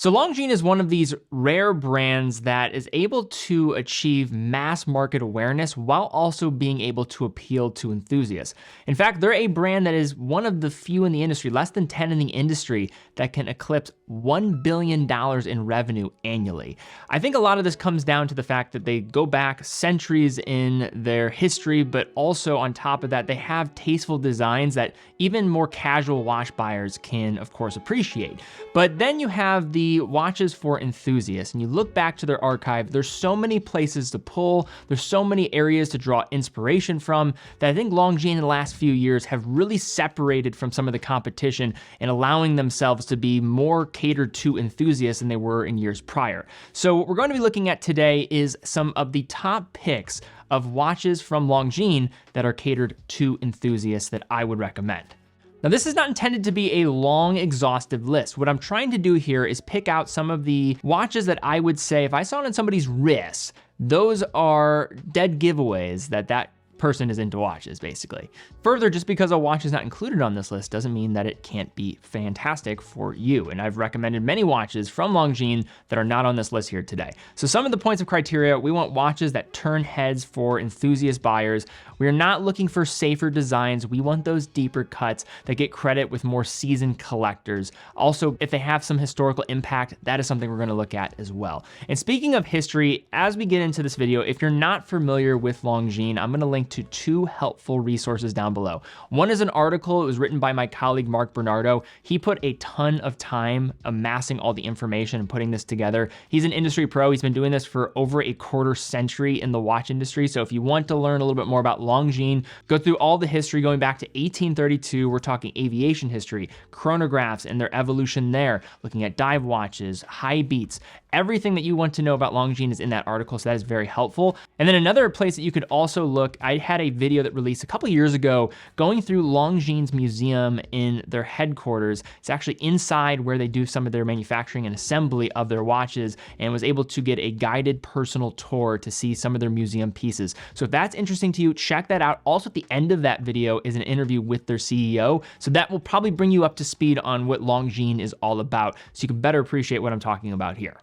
So Longines is one of these rare brands that is able to achieve mass market awareness while also being able to appeal to enthusiasts. In fact, they're a brand that is one of the few in the industry, less than 10 in the industry, that can eclipse $1 billion in revenue annually. I think a lot of this comes down to the fact that they go back centuries in their history, but also on top of that, they have tasteful designs that even more casual watch buyers can, of course, appreciate. But then you have the watches for enthusiasts, and you look back to their archive, there's so many places to pull, there's so many areas to draw inspiration from, that I think Longines in the last few years have really separated from some of the competition and allowing themselves to be more catered to enthusiasts than they were in years prior. So what we're going to be looking at today is some of the top picks of watches from Longines that are catered to enthusiasts that I would recommend. Now, this is not intended to be a long, exhaustive list. What I'm trying to do here is pick out some of the watches that I would say, if I saw it on somebody's wrist, those are dead giveaways that person is into watches, basically. Further, just because a watch is not included on this list doesn't mean that it can't be fantastic for you. And I've recommended many watches from Longines that are not on this list here today. So some of the points of criteria, we want watches that turn heads for enthusiast buyers. We are not looking for safer designs. We want those deeper cuts that get credit with more seasoned collectors. Also, if they have some historical impact, that is something we're gonna look at as well. And speaking of history, as we get into this video, if you're not familiar with Longines, I'm gonna link to two helpful resources down below. One is an article. It was written by my colleague, Bernardo. He put a ton of time amassing all the information and putting this together. He's an industry pro. He's been doing this for over a quarter century in the watch industry. So if you want to learn a little bit more about Longines, go through all the history going back to 1832. We're talking aviation history, chronographs and their evolution there, looking at dive watches, high beats. Everything that you want to know about Longines is in that article, so that is very helpful. And then another place that you could also look, I had a video that released a couple years ago going through Longines Museum in their headquarters. It's actually inside where they do some of their manufacturing and assembly of their watches, and was able to get a guided personal tour to see some of their museum pieces. So if that's interesting to you, check that out. Also at the end of that video is an interview with their CEO, so that will probably bring you up to speed on what Longines is all about, so you can better appreciate what I'm talking about here.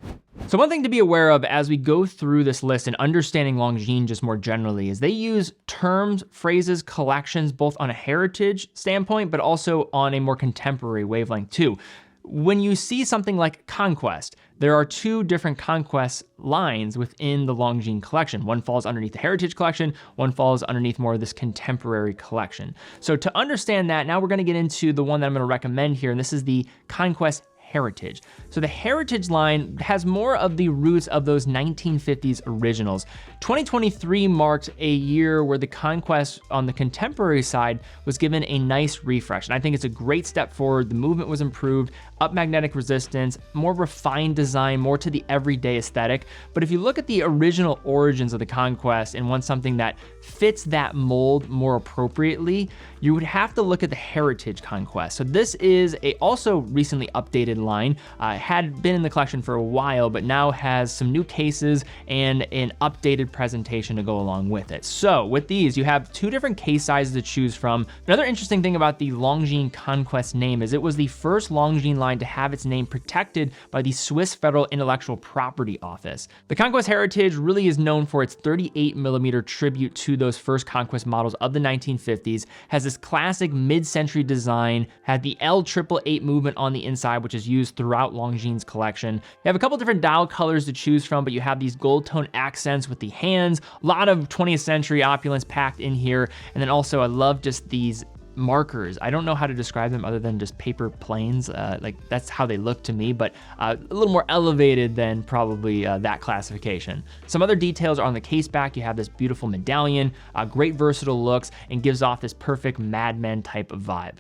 So one thing to be aware of as we go through this list and understanding Longines just more generally is they use terms, phrases, collections, both on a heritage standpoint, but also on a more contemporary wavelength too. When you see something like Conquest, there are two different Conquest lines within the Longines collection. One falls underneath the Heritage collection, one falls underneath more of this contemporary collection. So to understand that, now we're gonna get into the one that I'm gonna recommend here, and this is the Conquest Heritage. So the Heritage line has more of the roots of those 1950s originals. 2023 marked a year where the Conquest on the contemporary side was given a nice refresh. And I think it's a great step forward. The movement was improved, up magnetic resistance, more refined design, more to the everyday aesthetic. But if you look at the original origins of the Conquest and want something that fits that mold more appropriately, you would have to look at the Heritage Conquest. So this is a also recently updated line. Had been in the collection for a while, but now has some new cases and an updated presentation to go along with it. So with these, you have two different case sizes to choose from. Another interesting thing about the Longines Conquest name is it was the first Longines line to have its name protected by the Swiss Federal Intellectual Property Office. The Conquest Heritage really is known for its 38mm tribute to those first Conquest models of the 1950s, has this classic mid-century design, had the L888 movement on the inside, which is used throughout Longines collection. You have a couple different dial colors to choose from, but you have these gold tone accents with the hands, a lot of 20th century opulence packed in here. And then also I love just these markers. I don't know how to describe them other than just paper planes. Like that's how they look to me, but a little more elevated than probably that classification. Some other details are on the case back. You have this beautiful medallion, great versatile looks, and gives off this perfect Mad Men type of vibe.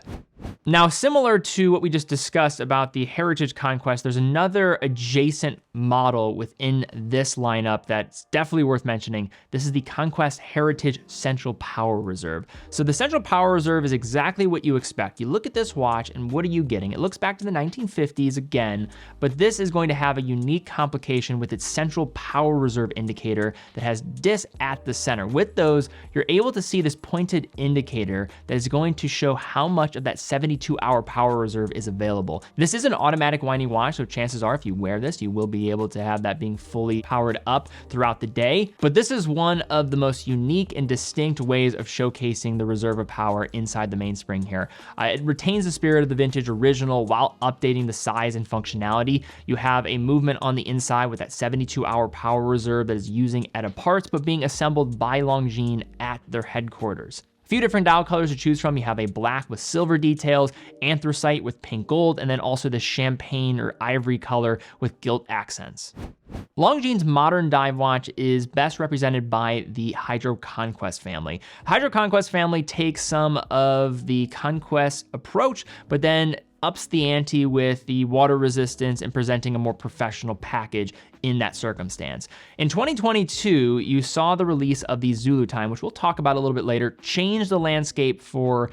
Now, similar to what we just discussed about the Heritage Conquest, there's another adjacent model within this lineup that's definitely worth mentioning. This is the Conquest Heritage Central Power Reserve. So the Central Power Reserve is exactly what you expect. You look at this watch and what are you getting? It looks back to the 1950s again, but this is going to have a unique complication with its Central Power Reserve indicator that has disc at the center. With those, you're able to see this pointed indicator that is going to show how much of that 72-hour power reserve is available. This is an automatic winding watch, so chances are if you wear this, you will be able to have that being fully powered up throughout the day. But this is one of the most unique and distinct ways of showcasing the reserve of power inside the mainspring here. It retains the spirit of the vintage original while updating the size and functionality. You have a movement on the inside with that 72-hour power reserve that is using ETA parts, but being assembled by Longines at their headquarters. A few different dial colors to choose from. You have a black with silver details, anthracite with pink gold, and then also the champagne or ivory color with gilt accents. Longines' modern dive watch is best represented by the Hydroconquest family. The Hydroconquest family takes some of the Conquest approach, but then ups the ante with the water resistance and presenting a more professional package in that circumstance. In 2022, you saw the release of the Zulu time, which we'll talk about a little bit later, change the landscape for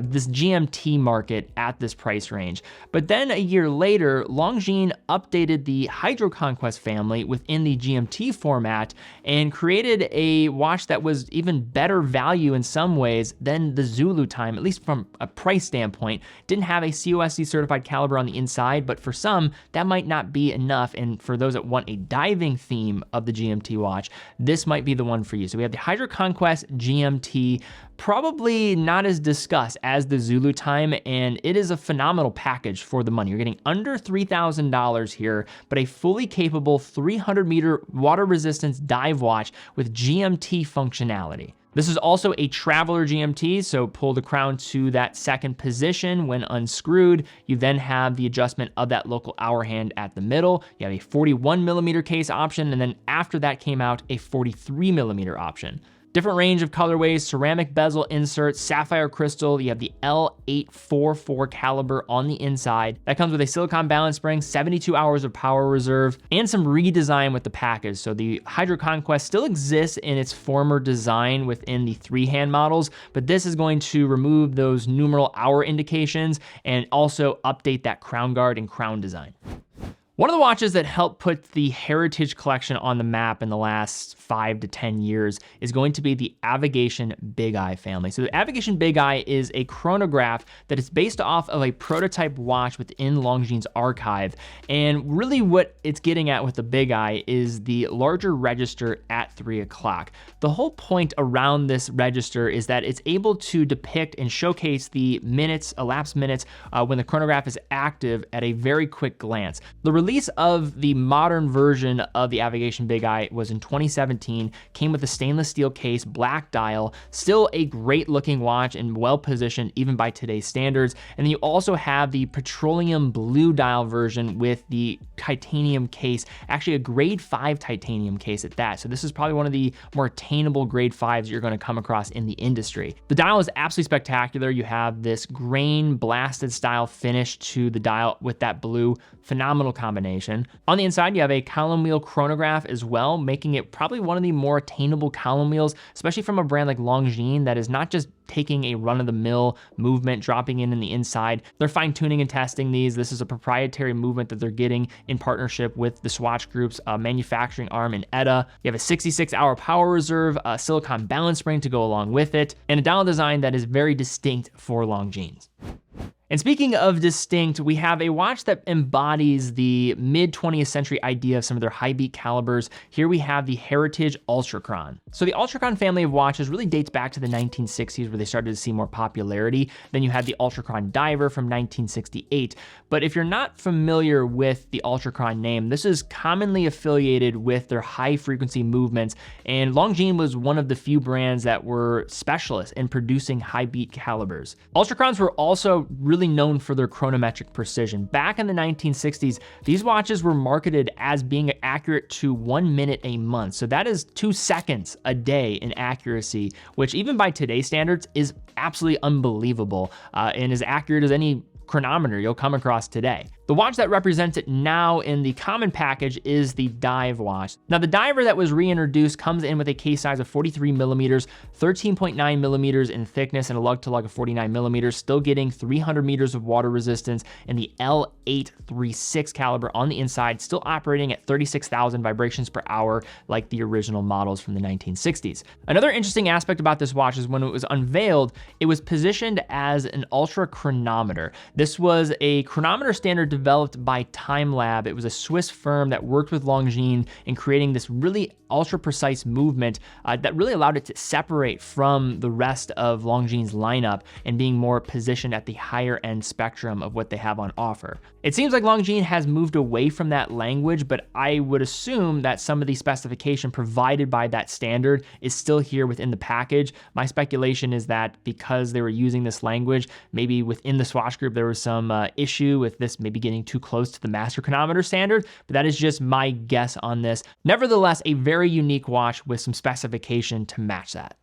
this GMT market at this price range. But then a year later, Longines updated the Hydroconquest family within the GMT format and created a watch that was even better value in some ways than the Zulu time, at least from a price standpoint. Didn't have a COSC certified caliber on the inside, but for some, that might not be enough. And for those that want a diving theme of the GMT watch, this might be the one for you. So we have the Hydroconquest GMT, probably not as discussed as the Zulu time, and it is a phenomenal package for the money. You're getting under $3,000 here, but a fully capable 300-meter water resistance dive watch with GMT functionality. This is also a traveler GMT, so pull the crown to that second position when unscrewed. You then have the adjustment of that local hour hand at the middle. You have a 41mm case option, and then after that came out a 43mm option. Different range of colorways, ceramic bezel inserts, sapphire crystal. You have the L844 caliber on the inside. That comes with a silicone balance spring, 72 hours of power reserve, and some redesign with the package. So the Hydroconquest still exists in its former design within the 3-hand models, but this is going to remove those numeral hour indications and also update that crown guard and crown design. One of the watches that helped put the Heritage collection on the map in the last 5 to 10 years is going to be the Avigation BigEye family. So the Avigation BigEye is a chronograph that is based off of a prototype watch within Longines' archive. And really what it's getting at with the BigEye is the larger register at 3 o'clock. The whole point around this register is that it's able to depict and showcase the minutes, elapsed minutes, when the chronograph is active at a very quick glance. The release of the modern version of the Avigation BigEye was in 2017, came with a stainless steel case, black dial, still a great looking watch and well positioned even by today's standards. And then you also have the petroleum blue dial version with the titanium case, actually a grade 5 titanium case at that. So this is probably one of the more attainable grade 5s you're going to come across in the industry. The dial is absolutely spectacular. You have this grain blasted style finish to the dial with that blue, phenomenal combination. On the inside, you have a column wheel chronograph as well, making it probably one of the more attainable column wheels, especially from a brand like Longines that is not just taking a run-of-the-mill movement, dropping in the inside. They're fine-tuning and testing these. This is a proprietary movement that they're getting in partnership with the Swatch Group's manufacturing arm in ETA. You have a 66-hour power reserve, a silicone balance spring to go along with it, and a dial design that is very distinct for Longines. And speaking of distinct, we have a watch that embodies the mid-20th century idea of some of their high beat calibers. Here we have the Heritage Ultra-Chron. So the Ultra-Chron family of watches really dates back to the 1960s where they started to see more popularity. Then you had the Ultra-Chron Diver from 1968. But if you're not familiar with the Ultra-Chron name, this is commonly affiliated with their high frequency movements. And Longines was one of the few brands that were specialists in producing high beat calibers. Ultra-Chrons were also really known for their chronometric precision. Back in the 1960s, these watches were marketed as being accurate to 1 minute a month. So that is 2 seconds a day in accuracy, which even by today's standards is absolutely unbelievable and as accurate as any chronometer you'll come across today. The watch that represents it now in the common package is the dive watch. Now the diver that was reintroduced comes in with a case size of 43 millimeters, 13.9 millimeters in thickness, and a lug-to-lug of 49 millimeters, still getting 300 meters of water resistance, and the L836 caliber on the inside, still operating at 36,000 vibrations per hour like the original models from the 1960s. Another interesting aspect about this watch is when it was unveiled, it was positioned as an ultra-chronometer. This was a chronometer standard developed by Time Lab. It was a Swiss firm that worked with Longines in creating this really ultra-precise movement that really allowed it to separate from the rest of Longines' lineup and being more positioned at the higher end spectrum of what they have on offer. It seems like Longines has moved away from that language, but I would assume that some of the specification provided by that standard is still here within the package. My speculation is that because they were using this language, maybe within the Swatch group there was some issue with this maybe getting too close to the master chronometer standard, but that is just my guess on this. Nevertheless, a very unique watch with some specification to match that.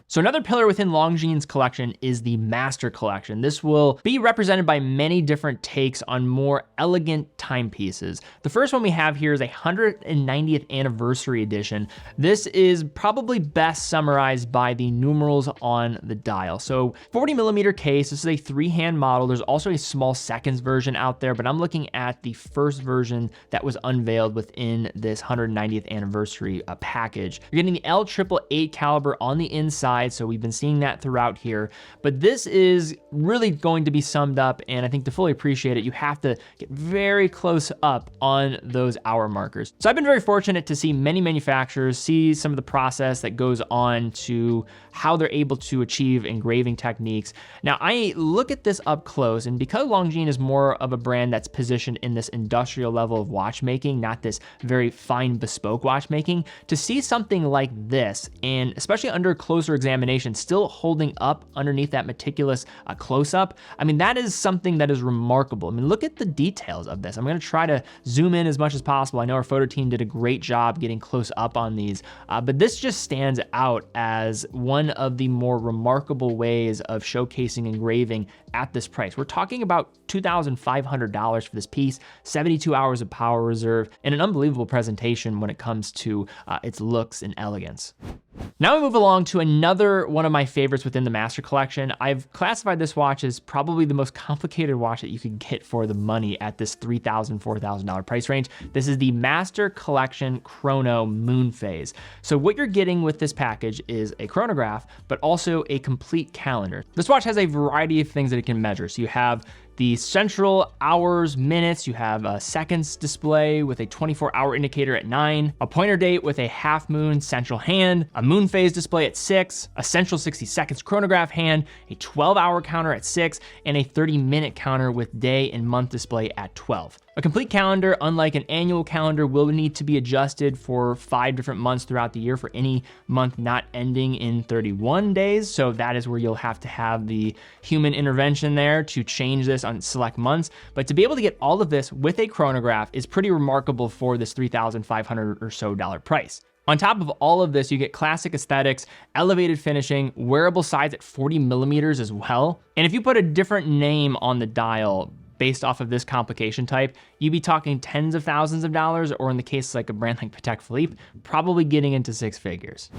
So another pillar within Longines' collection is the Master Collection. This will be represented by many different takes on more elegant timepieces. The first one we have here is a 190th anniversary edition. This is probably best summarized by the numerals on the dial. So 40 millimeter case, this is a 3-hand model. There's also a small seconds version out there, but I'm looking at the first version that was unveiled within this 190th anniversary package. You're getting the L888 caliber on the inside, so we've been seeing that throughout here, but this is really going to be summed up, and I think to fully appreciate it, you have to get very close up on those hour markers. So I've been very fortunate to see many manufacturers see some of the process that goes on to how they're able to achieve engraving techniques. Now I look at this up close, and because Longines is more of a brand that's positioned in this industrial level of watchmaking, not this very fine bespoke watchmaking, to see something like this, and especially under closer examination, still holding up underneath that meticulous close-up, I mean, that is something that is remarkable. I mean, look at the details of this. I'm gonna try to zoom in as much as possible. I know our photo team did a great job getting close up on these, but this just stands out as one of the more remarkable ways of showcasing engraving at this price. We're talking about $2,500 for this piece, 72 hours of power reserve, and an unbelievable presentation when it comes to its looks and elegance. Now we move along to another one of my favorites within the Master Collection. I've classified this watch as probably the most complicated watch that you could get for the money at this $3,000, $4,000 price range. This is the Master Collection Chrono Moonphase. So what you're getting with this package is a chronograph, but also a complete calendar. This watch has a variety of things that it can measure. So you have the central hours, minutes, you have a seconds display with a 24-hour indicator at 9, a pointer date with a half moon central hand, a moon phase display at 6, a central 60 seconds chronograph hand, a 12-hour counter at 6, and a 30-minute counter with day and month display at 12. A complete calendar, unlike an annual calendar, will need to be adjusted for 5 different months throughout the year for any month not ending in 31 days. So that is where you'll have to have the human intervention there to change this on select months. But to be able to get all of this with a chronograph is pretty remarkable for this $3,500 or so price. On top of all of this, you get classic aesthetics, elevated finishing, wearable size at 40 millimeters as well. And if you put a different name on the dial, based off of this complication type, you'd be talking tens of thousands of dollars, or in the case like a brand like Patek Philippe, probably getting into 6 figures.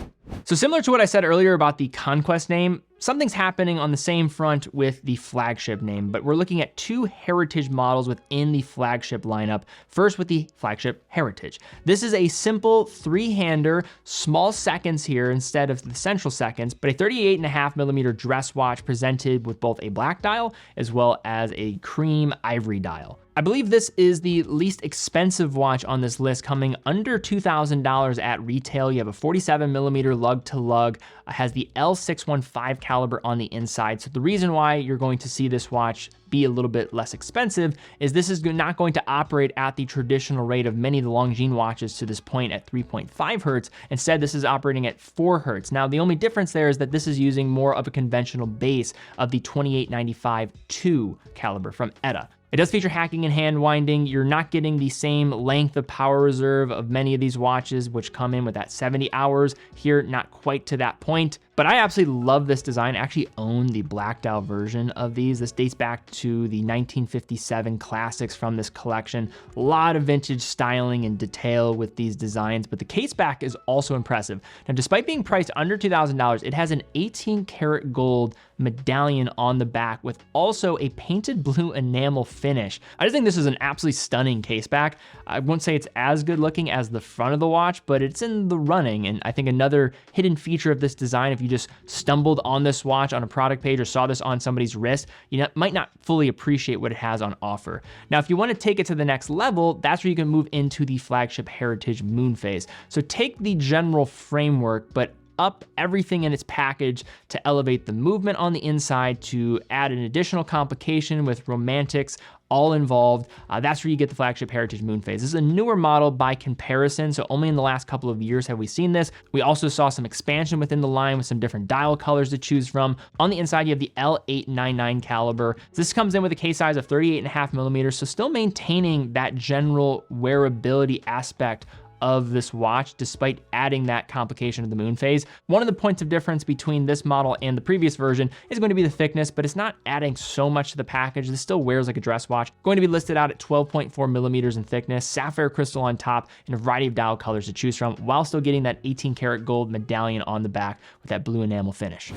So similar to what I said earlier about the Conquest name, something's happening on the same front with the Flagship name, but we're looking at 2 Heritage models within the Flagship lineup. First with the Flagship Heritage. This is a simple 3-hander, small seconds here instead of the central seconds, but a 38.5 millimeter dress watch presented with both a black dial as well as a cream ivory dial. I believe this is the least expensive watch on this list, coming under $2,000 at retail. You have a 47 millimeter lug to lug, has the L615 caliber on the inside. So the reason why you're going to see this watch be a little bit less expensive is this is not going to operate at the traditional rate of many of the Longines watches to this point at 3.5 hertz. Instead, this is operating at 4 hertz. Now, the only difference there is that this is using more of a conventional base of the 2895 2 caliber from Etta. It does feature hacking and hand winding. You're not getting the same length of power reserve of many of these watches, which come in with that 70 hours. Here, not quite to that point. But I absolutely love this design. I actually own the black dial version of these. This dates back to the 1957 classics from this collection. A lot of vintage styling and detail with these designs, but the case back is also impressive. Now, despite being priced under $2,000, it has an 18 karat gold medallion on the back with also a painted blue enamel finish. I just think this is an absolutely stunning case back. I won't say it's as good looking as the front of the watch, but it's in the running. And I think another hidden feature of this design, if you just stumbled on this watch on a product page or saw this on somebody's wrist, you might not fully appreciate what it has on offer. Now, if you want to take it to the next level, that's where you can move into the Flagship Heritage Moonphase. So take the general framework, but up everything in its package to elevate the movement on the inside, to add an additional complication with romantics all involved. That's where you get the Flagship Heritage Moonphase. This is a newer model by comparison, so only in the last couple of years have we seen this. We also saw some expansion within the line with some different dial colors to choose from. On the inside, you have the L899 caliber. This comes in with a case size of 38.5 millimeters, so still maintaining that general wearability aspect of this watch, despite adding that complication of the Moonphase. One of the points of difference between this model and the previous version is going to be the thickness, but it's not adding so much to the package. This still wears like a dress watch. Going to be listed out at 12.4 millimeters in thickness, sapphire crystal on top, and a variety of dial colors to choose from, while still getting that 18 karat gold medallion on the back with that blue enamel finish.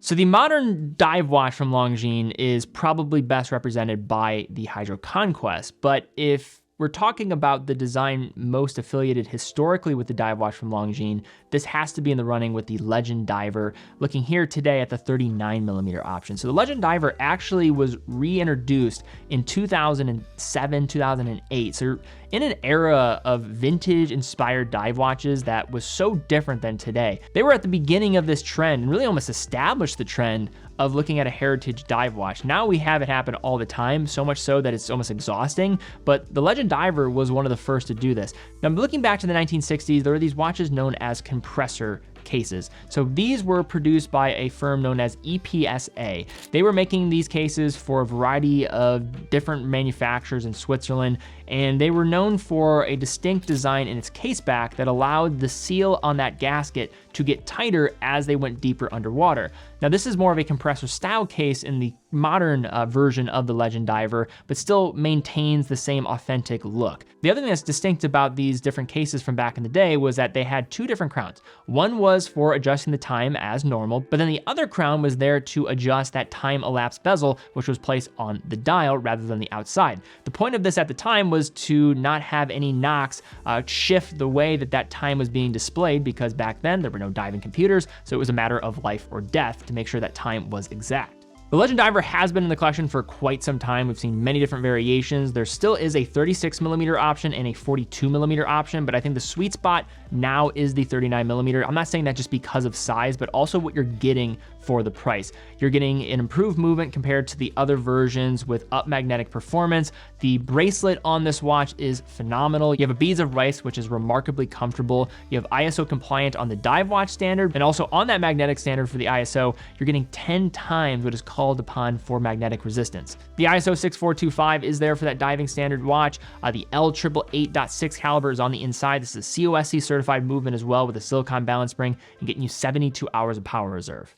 So the modern dive watch from Longines is probably best represented by the Hydroconquest, but if we're talking about the design most affiliated historically with the dive watch from Longines, this has to be in the running with the Legend Diver, looking here today at the 39 millimeter option. So the Legend Diver actually was reintroduced in 2007, 2008. So in an era of vintage inspired dive watches that was so different than today. They were at the beginning of this trend and really almost established the trend of looking at a heritage dive watch. Now we have it happen all the time, so much so that it's almost exhausting, but the Legend Diver was one of the first to do this. Now, looking back to the 1960s, there were these watches known as compressor cases. So these were produced by a firm known as EPSA. They were making these cases for a variety of different manufacturers in Switzerland, and they were known for a distinct design in its case back that allowed the seal on that gasket to get tighter as they went deeper underwater. Now, this is more of a compressor style case in the modern version of the Legend Diver, but still maintains the same authentic look. The other thing that's distinct about these different cases from back in the day was that they had two different crowns. One was for adjusting the time as normal, but then the other crown was there to adjust that time elapsed bezel, which was placed on the dial rather than the outside. The point of this at the time was to not have any knocks shift the way that that time was being displayed, because back then there were no diving computers, so it was a matter of life or death to make sure that time was exact. The Legend Diver has been in the collection for quite some time. We've seen many different variations. There still is a 36 millimeter option and a 42 millimeter option, but I think the sweet spot now is the 39 millimeter. I'm not saying that just because of size, but also what you're getting for the price. You're getting an improved movement compared to the other versions with up magnetic performance. The bracelet on this watch is phenomenal. You have a beads of rice, which is remarkably comfortable. You have ISO compliant on the dive watch standard, and also on that magnetic standard for the ISO, you're getting 10 times what is called upon for magnetic resistance. The ISO 6425 is there for that diving standard watch. The L888.6 caliber is on the inside. This is a COSC certified movement as well with a silicone balance spring and getting you 72 hours of power reserve.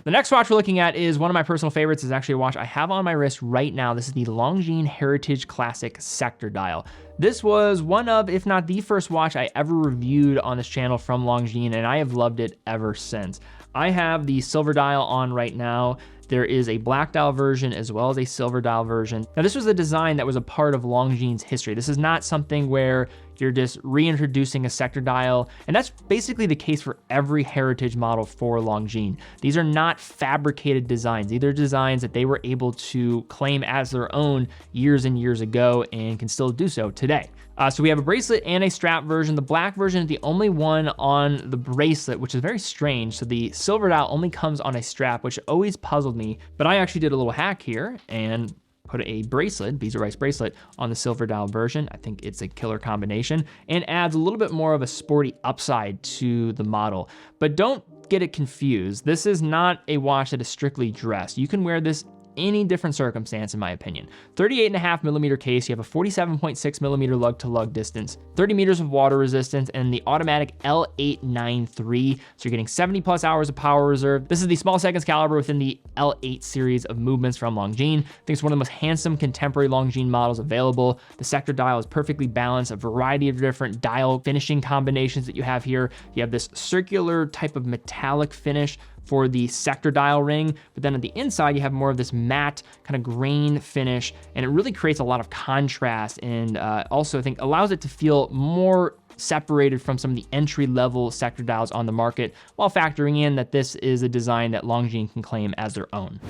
The next watch we're looking at is one of my personal favorites. Is actually a watch I have on my wrist right now. This is the Longines Heritage Classic Sector Dial. This was one of, if not the first watch I ever reviewed on this channel from Longines, and I have loved it ever since. I have the silver dial on right now. There is a black dial version as well as a silver dial version. Now, this was a design that was a part of Longines history. This is not something where you're just reintroducing a sector dial, and that's basically the case for every heritage model for Longines. These are not fabricated designs. These are designs that they were able to claim as their own years and years ago and can still do so today. So we have a bracelet and a strap version. The black version is the only one on the bracelet, which is very strange. So the silver dial only comes on a strap, which always puzzled me, but I actually did a little hack here and put a bracelet, beads of rice bracelet, on the silver dial version. I think it's a killer combination and adds a little bit more of a sporty upside to the model. But don't get it confused. This is not a watch that is strictly dressed. You can wear this any different circumstance in my opinion. 38.5mm case, you have a 47.6mm lug-to-lug distance, 30 meters of water resistance, and the automatic L893, so you're getting 70 plus hours of power reserve. This is the small seconds caliber within the L8 series of movements from Longines. I think it's one of the most handsome contemporary Longines models available. The sector dial is perfectly balanced, a variety of different dial finishing combinations that you have here. You have this circular type of metallic finish for the sector dial ring, but then on the inside you have more of this matte kind of grain finish, and it really creates a lot of contrast, and also I think allows it to feel more separated from some of the entry-level sector dials on the market, while factoring in that this is a design that Longines can claim as their own.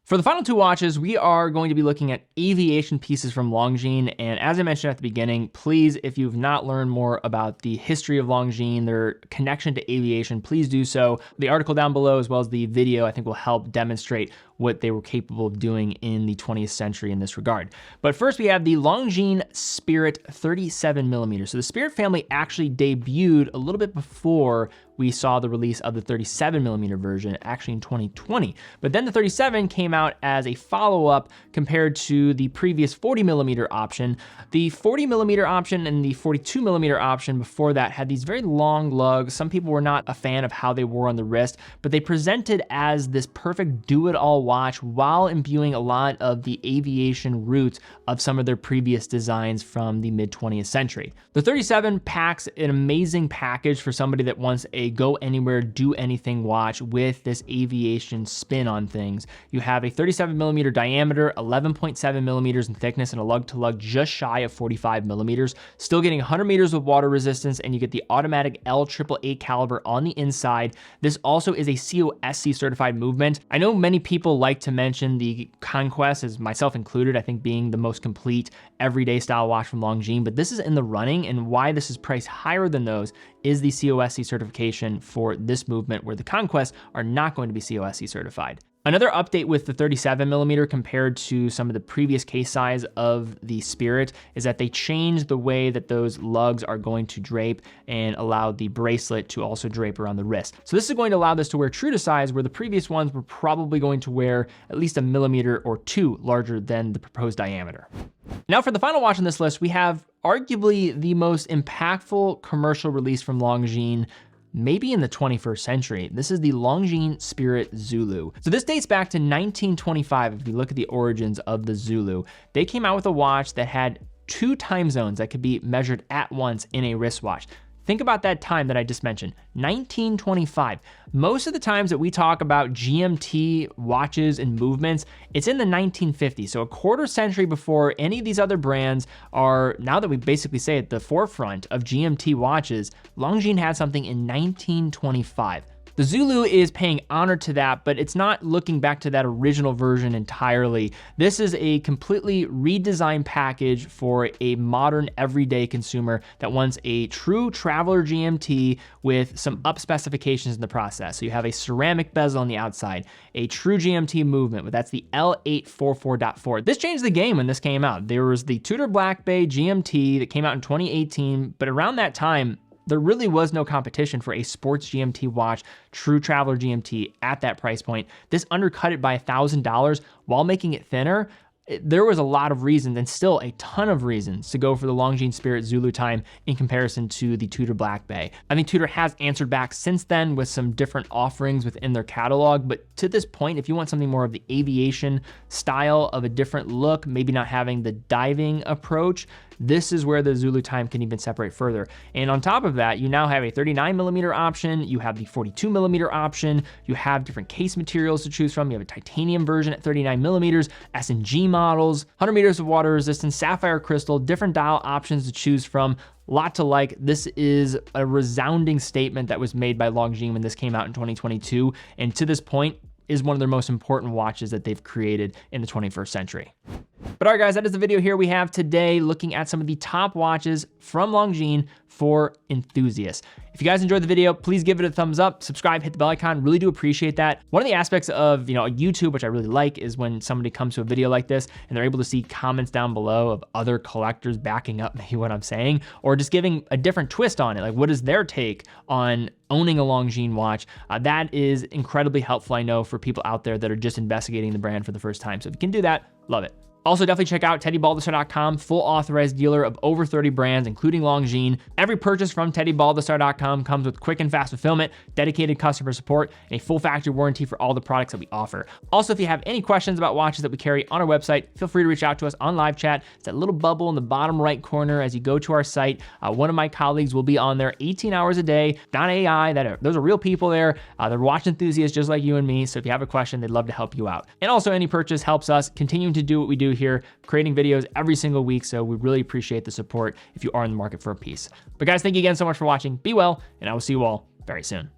For the final two watches, we are going to be looking at aviation pieces from Longines, and as I mentioned at the beginning, please, if you've not learned more about the history of Longines, their connection to aviation, please do so. The article down below, as well as the video, I think will help demonstrate what they were capable of doing in the 20th century in this regard. But first we have the Longines Spirit 37mm. So the Spirit family actually debuted a little bit before we saw the release of the 37mm version, actually in 2020. But then the 37 came out as a follow-up compared to the previous 40mm option. The 40mm option and the 42mm option before that had these very long lugs. Some people were not a fan of how they wore on the wrist, but they presented as this perfect do-it-all watch while imbuing a lot of the aviation roots of some of their previous designs from the mid-20th century. The 37 packs an amazing package for somebody that wants a go anywhere, do anything watch with this aviation spin on things. You have a 37mm diameter, 11.7mm in thickness, and a lug-to-lug just shy of 45mm, still getting 100 meters of water resistance, and you get the automatic L888 caliber on the inside. This also is a COSC certified movement. I know many people like to mention the Conquest, as myself included, I think being the most complete everyday style watch from Longines, but this is in the running, and why this is priced higher than those is the COSC certification for this movement, where the Conquests are not going to be COSC certified. Another update with the 37mm compared to some of the previous case size of the Spirit is that they changed the way that those lugs are going to drape and allow the bracelet to also drape around the wrist. So this is going to allow this to wear true to size, where the previous ones were probably going to wear at least a millimeter or two larger than the proposed diameter. Now for the final watch on this list, we have arguably the most impactful commercial release from Longines, maybe in the 21st century. This is the Longines Spirit Zulu. So this dates back to 1925. If you look at the origins of the Zulu, they came out with a watch that had 2 time zones that could be measured at once in a wristwatch. Think about that time that I just mentioned, 1925. Most of the times that we talk about GMT watches and movements, it's in the 1950s. So a quarter century before any of these other brands are, now that we basically say at the forefront of GMT watches, Longines had something in 1925. The Zulu is paying honor to that, but it's not looking back to that original version entirely. This is a completely redesigned package for a modern everyday consumer that wants a true traveler GMT with some up specifications in the process. So you have a ceramic bezel on the outside, a true GMT movement, but that's the L844.4. This changed the game when this came out. There was the Tudor Black Bay GMT that came out in 2018, but around that time, there really was no competition for a sports GMT watch, true traveler GMT at that price point. This undercut it by $1,000 while making it thinner. There was a lot of reasons, and still a ton of reasons, to go for the Longines Spirit Zulu time in comparison to the Tudor Black Bay. I think Tudor has answered back since then with some different offerings within their catalog, but to this point, if you want something more of the aviation style of a different look, maybe not having the diving approach, this is where the Zulu time can even separate further. And on top of that, you now have a 39mm option, you have the 42mm option, you have different case materials to choose from, you have a titanium version at 39mm, S&G models, 100 meters of water resistance, sapphire crystal, different dial options to choose from. Lot to like. This is a resounding statement that was made by Longines when this came out in 2022, and to this point is one of their most important watches that they've created in the 21st century. But all right, guys, that is the video here we have today, looking at some of the top watches from Longines for enthusiasts. If you guys enjoyed the video, please give it a thumbs up, subscribe, hit the bell icon, really do appreciate that. One of the aspects of YouTube, which I really like, is when somebody comes to a video like this and they're able to see comments down below of other collectors backing up maybe what I'm saying, or just giving a different twist on it. Like, what is their take on owning a Longines watch? That is incredibly helpful, I know, for people out there that are just investigating the brand for the first time. So if you can do that, love it. Also, definitely check out teddybaldestar.com, full authorized dealer of over 30 brands, including Longines. Every purchase from teddybaldestar.com comes with quick and fast fulfillment, dedicated customer support, and a full factory warranty for all the products that we offer. Also, if you have any questions about watches that we carry on our website, feel free to reach out to us on live chat. It's that little bubble in the bottom right corner as you go to our site. One of my colleagues will be on there 18 hours a day, not AI. Those are real people there. They're watch enthusiasts just like you and me. So if you have a question, they'd love to help you out. And also, any purchase helps us continuing to do what we do here, creating videos every single week. So we really appreciate the support if you are in the market for a piece. But guys, thank you again so much for watching. Be well, and I will see you all very soon.